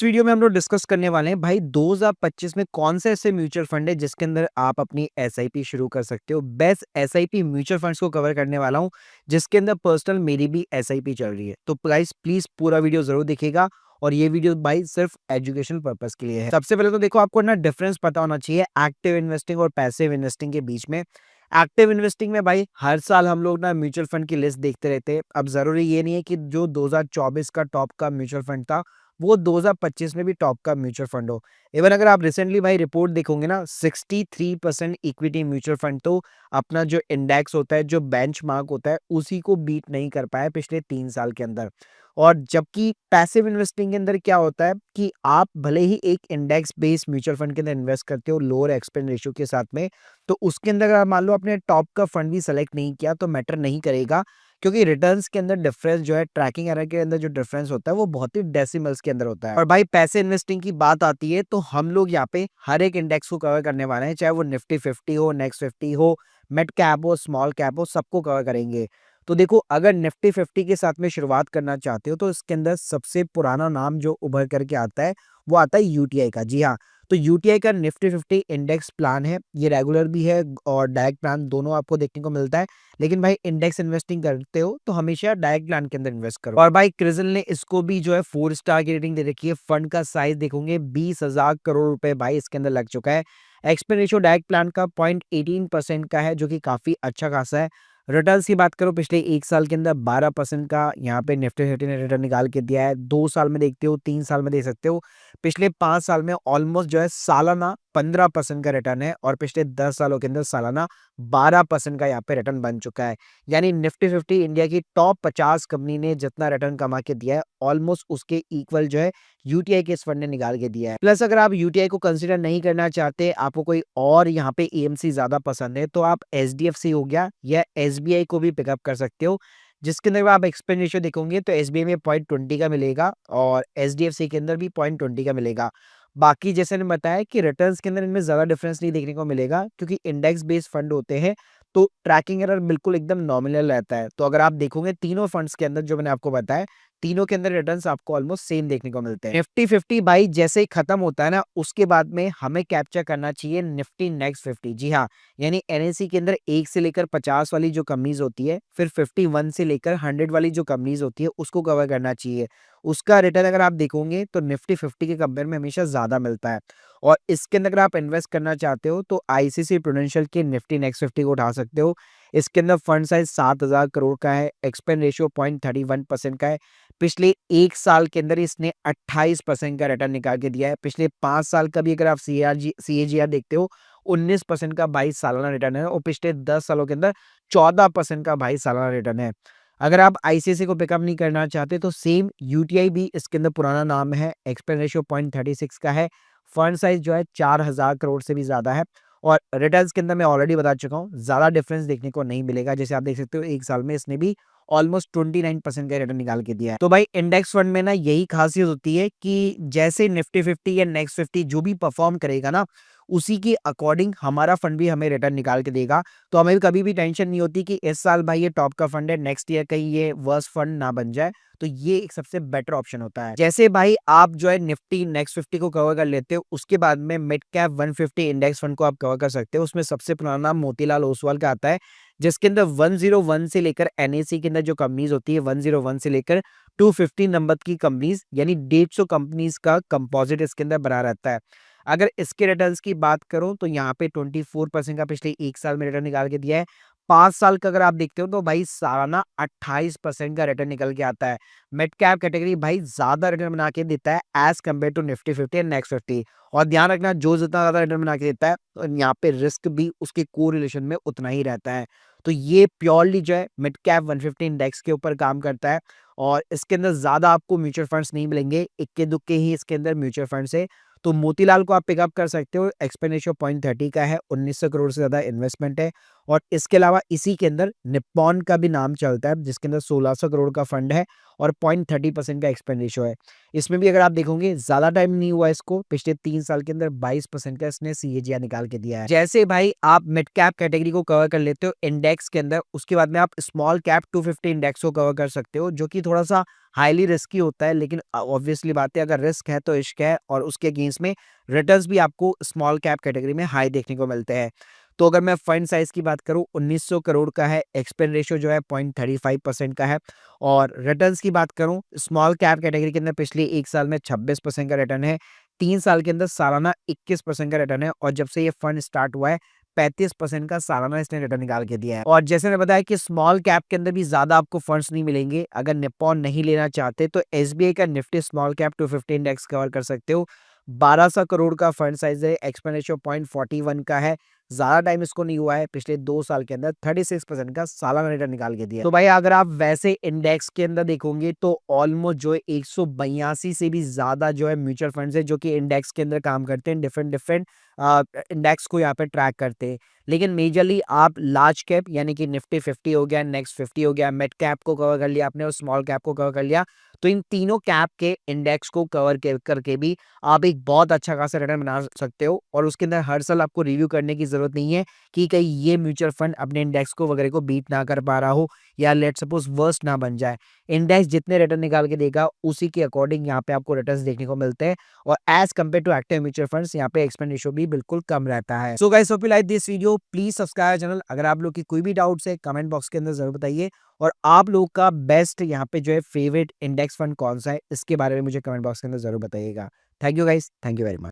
इस वीडियो में हम लोग डिस्कस करने वाले हैं भाई 2025 में कौन से ऐसे म्यूचुअल फंड है जिसके अंदर आप अपनी एसआईपी शुरू कर सकते हो। बेस्ट एसआईपी म्यूचुअल फंड्स को कवर करने वाला हूं जिसके अंदर पर्सनल मेरी भी एसआईपी चल रही है। तो गाइस प्लीज पूरा वीडियो जरूर देखिएगा और ये वीडियो भाई सिर्फ एजुकेशन पर्पस के लिए है। सबसे पहले तो देखो आपको ना डिफरेंस पता होना चाहिए एक्टिव इन्वेस्टिंग और पैसिव इन्वेस्टिंग के बीच में। एक्टिव इन्वेस्टिंग में भाई हर साल हम लोग ना म्यूचुअल फंड की लिस्ट देखते रहते हैं। अब जरूरी ये नहीं है कि जो 2024 का टॉप का म्यूचुअल फंड था वो 2025 में भी टॉप का म्यूचुअल फंड हो। इवन अगर आप रिसेंटली भाई रिपोर्ट देखोगे ना 63% इक्विटी म्यूचुअल फंड तो अपना जो इंडेक्स होता है, जो बेंचमार्क होता है, उसी को बीट नहीं कर पाया पिछले 3 साल के अंदर। और जबकि पैसिव इन्वेस्टिंग के अंदर क्या होता है कि आप भले ही एक इंडेक्स बेस्ड म्यूचुअल फंड के अंदर इन्वेस्ट करते हो लोअर एक्सपेंस रेशियो के साथ में, तो उसके अंदर अगर मान लो आपने टॉप का फंड भी सेलेक्ट नहीं किया तो मैटर नहीं करेगा, क्योंकि रिटर्न्स के अंदर डिफरेंस जो है, ट्रैकिंग एरर के अंदर जो डिफरेंस होता है वो बहुत ही डेसिमल्स के अंदर होता है। और भाई पैसे इन्वेस्टिंग की बात आती है तो हम लोग यहाँ पे हर एक इंडेक्स को कवर करने वाले हैं, चाहे वो निफ्टी 50 हो, नेक्स्ट 50 हो, मिड कैप हो, स्मॉल कैप हो, सबको कवर करेंगे। तो देखो अगर निफ्टी 50 के साथ में शुरुआत करना चाहते हो तो इसके अंदर सबसे पुराना नाम जो उभर करके आता है वो आता है यूटीआई का। जी हाँ, तो यूटीआई का निफ्टी 50 इंडेक्स प्लान है, ये रेगुलर भी है और डायरेक्ट प्लान दोनों आपको देखने को मिलता है। लेकिन भाई इंडेक्स इन्वेस्टिंग करते हो तो हमेशा डायरेक्ट प्लान के अंदर इन्वेस्ट करो। और भाई क्रिजल ने इसको भी जो है 4 स्टार की रेटिंग दे रखी है। फंड का साइज देखोगे 20,000 करोड़ रुपए भाई इसके अंदर लग चुका है। एक्सपेंस रेशियो डायरेक्ट प्लान का 0.18% का है, जो कि काफी अच्छा खासा है। रिटर्न्स की बात करो पिछले 1 साल के अंदर 12% का यहाँ पे निफ्टी 50 ने रिटर्न निकाल के दिया है। 2 साल में देखते हो, 3 साल में देख सकते हो। पिछले 5 साल में ऑलमोस्ट जो है सालाना 15% का रिटर्न है और पिछले 10 सालों के अंदर सालाना 12% का यहाँ पे रिटर्न बन चुका है। यानी निफ्टी 50 इंडिया की टॉप 50 कंपनी ने जितना रिटर्न कमा के दिया है ऑलमोस्ट उसके इक्वल जो है यूटीआई के इस फंड ने निकाल के दिया है। प्लस अगर आप यूटीआई को कंसीडर नहीं करना चाहते, आपको कोई और यहाँ पे एएमसी ज्यादा पसंद है, तो आप एचडीएफसी हो गया या एसबीआई को भी पिकअप कर सकते हो, जिसके अंदर आप एक्सपेंस रेशियो देखोगे तो एसबीआई में 0.20 का मिलेगा और एचडीएफसी के अंदर भी 0.20 का मिलेगा। बाकी जैसे मैंने बताया कि रिटर्न्स के अंदर इनमें ज्यादा डिफरेंस नहीं देखने को मिलेगा, क्योंकि इंडेक्स बेस्ड फंड होते हैं तो ट्रैकिंग एरर बिल्कुल एकदम नॉमिनल रहता है। तो अगर आप देखोगे तीनों फंड्स के अंदर जो मैंने आपको बताया, तीनों के अंदर रिटर्न्स आपको ऑलमोस्ट सेम देखने को मिलते हैं। निफ्टी 50 भाई जैसे ही खत्म होता है ना, उसके बाद में हमें कैप्चर करना चाहिए निफ्टी नेक्स्ट 50। जी हाँ, यानी एनएससी के अंदर 1 से लेकर 50 वाली जो कंपनीज होती है, फिर 51 से लेकर 100 वाली जो कंपनीज होती है उसको कवर करना चाहिए। उसका रिटर्न अगर आप देखोगे तो निफ्टी 50 के कंपेयर में हमेशा ज्यादा मिलता है। और इसके अंदर अगर आप इन्वेस्ट करना चाहते हो तो आईसीसी प्रूडेंशियल के निफ्टी नेक्स्ट 50 को उठा सकते हो। इसके अंदर फंड साइज 7,000 करोड़ का है, एक्सपेंस रेशियो 0.31% का है। पिछले 1 साल के अंदर इसने 28% का रिटर्न निकाल के दिया है। पिछले 5 साल का भी अगर आप सीएजीआर देखते हो 19% का 22 सालाना रिटर्न है और पिछले 10 सालों के अंदर 14% का 22 सालाना रिटर्न है। अगर आप आईसीआईसीआई को पिकअप नहीं करना चाहते तो सेम यूटीआई भी इसके अंदर पुराना नाम है, एक्सपेंस रेशियो 0.36 का है। फंड साइज जो है 4,000 करोड़ से भी ज्यादा है और रिटर्न्स के अंदर मैं ऑलरेडी बता चुका हूँ, ज्यादा डिफरेंस देखने को नहीं मिलेगा। जैसे आप देख सकते हो 1 साल में इसने भी ऑलमोस्ट 29% का रिटर्न निकाल के दिया है। तो भाई इंडेक्स फंड में ना यही खासियत होती है कि जैसे निफ्टी 50 या नेक्स्ट 50 जो भी परफॉर्म करेगा ना, उसी के अकॉर्डिंग हमारा फंड भी हमें रिटर्न निकाल के देगा। तो हमें कभी भी टेंशन नहीं होती कि इस साल भाई ये टॉप का फंड है, नेक्स्ट ईयर कहीं ये वर्स्ट फंड ना बन जाए। तो ये एक सबसे बेटर ऑप्शन होता है। जैसे भाई आप जो है निफ्टी नेक्स्ट 50 को कवर कर लेते हो, उसके बाद में मिड कैप 150 इंडेक्स फंड को आप कवर कर सकते हो। उसमें सबसे पुराना नाम मोतीलाल ओसवाल का आता है, जिसके अंदर 101 से लेकर एनएसी के अंदर जो कंपनीज होती है 101 से लेकर 250 नंबर की कंपनीज, यानी 150 कंपनीज का कंपोजिट इसके अंदर बना रहता है। अगर इसके रिटर्न्स की बात करूं तो यहाँ पे 24% का पिछले 1 साल में रिटर्न निकाल के दिया है। 5 साल का अगर आप देखते हो तो भाई सालाना 28% का रिटर्न निकल के आता है। मिड कैप कैटेगरी भाई ज्यादा रिटर्न बना के देता है as compare to Nifty 50 and next 50। और ध्यान रखना, जो जितना ज्यादा रिटर्न बना के देता है तो यहाँ पे रिस्क भी उसके को रिलेशन में उतना ही रहता है। तो ये प्योरली जो है मिड कैप 150 इंडेक्स के ऊपर काम करता है और इसके अंदर ज्यादा आपको म्यूचुअल फंड्स नहीं मिलेंगे, इक्के दुक्के ही इसके अंदर म्यूचुअल फंड्स है। तो मोतीलाल को आप पिकअप कर सकते हो, एक्सपेंस रेशियो 0.30 का है, 1900 करोड़ से ज्यादा इन्वेस्टमेंट है और इसके अलावा इसी के अंदर निप्पॉन का भी नाम चलता है, जिसके अंदर 1600 करोड़ का फंड है और 0.30% का एक्सपेंड रेशियो है। इसमें भी अगर आप देखोगे ज़्यादा टाइम नहीं हुआ इसको, पिछले 3 साल के अंदर 22% का इसने सीएजीआर निकाल के दिया है। जैसे भाई आप मिड कैप कैटेगरी को कवर कर लेते हो इंडेक्स के अंदर, उसके बाद में आप स्मॉल कैप 250 इंडेक्स को कवर कर सकते हो, जो कि थोड़ा-सा हाईली रिस्की होता है, लेकिन ऑब्वियसली बात है, अगर रिस्क है तो इश्क है, और उसके अगेंस्ट में रिटर्न्स भी आपको स्मॉल कैप कैटेगरी में हाई देखने को मिलते हैं। तो अगर मैं फंड साइज़ की बात करूँ 1900 करोड़ का है, एक्सपेंड रेशियो जो है 0.35% का है, और रिटर्न्स की बात करूँ स्मॉल कैप कैटेगरी के अंदर पिछले 1 साल में 26% का रिटर्न है, 3 साल के अंदर सालाना 21% का रिटर्न है, और जब से ये फंड स्टार्ट हुआ है 35% का सालाना इसने रिटर्न निकाल के दिया है। और जैसे मैंने बताया कि स्मॉल कैप के अंदर भी ज़्यादा आपको फंड्स नहीं मिलेंगे। अगर निप्पॉन नहीं लेना चाहते तो एसबीआई का Nifty small cap 250 index cover कर सकते हो। 1200 करोड़ का फंड साइज़ है, एक्सपेंड रेशियो 0.41 का है। ज़्यादा टाइम इसको नहीं हुआ है, पिछले 2 साल के अंदर 36% का सालाना रिटर्न निकाल के दिया है। तो भाई अगर आप वैसे इंडेक्स के अंदर देखोगे तो ऑलमोस्ट जो है 182 से भी ज़्यादा जो है म्यूचुअल फंड्स है, जो कि इंडेक्स के अंदर काम करते हैं, डिफरेंट इंडेक्स को यहाँ पे ट्रैक करते हैं। लेकिन मेजरली आप लार्ज कैप यानी कि निफ्टी 50 हो गया, नेक्स्ट 50 हो गया, मिड कैप को कवर कर लिया आपने और स्मॉल कैप को कवर कर लिया। तो इन तीनों कैप के इंडेक्स को कवर करके भी आप एक बहुत अच्छा खासा रिटर्न बना सकते हो, और उसके अंदर हर साल आपको रिव्यू करने की ज़रूरत नहीं है कि कहीं ये म्यूचुअल फंड अपने इंडेक्स को वगैरह को बीट ना कर पा रहा हो, या लेट सपोज वर्स्ट ना बन जाए। इंडेक्स जितने रिटर्न निकाल के देगा उसी के अकॉर्डिंग यहाँ पे आपको रिटर्न्स देखने को मिलते हैं, और as compare to active mutual funds यहाँ पे एक्सपेंड रेशियो भी बिल्कुल कम रहता है। So guys hope you like this video, please subscribe channel. अगर आप लोग की कोई भी डाउट्स है कमेंट बॉक्स के अंदर जरूर बताइए, और आप लोग का बेस्ट यहाँ पे जो है फेवरेट इंडेक्स फंड कौन सा है इसके बारे में मुझे कमेंट बॉक्स के अंदर जरूर बताइएगा। Thank you guys, thank you very much.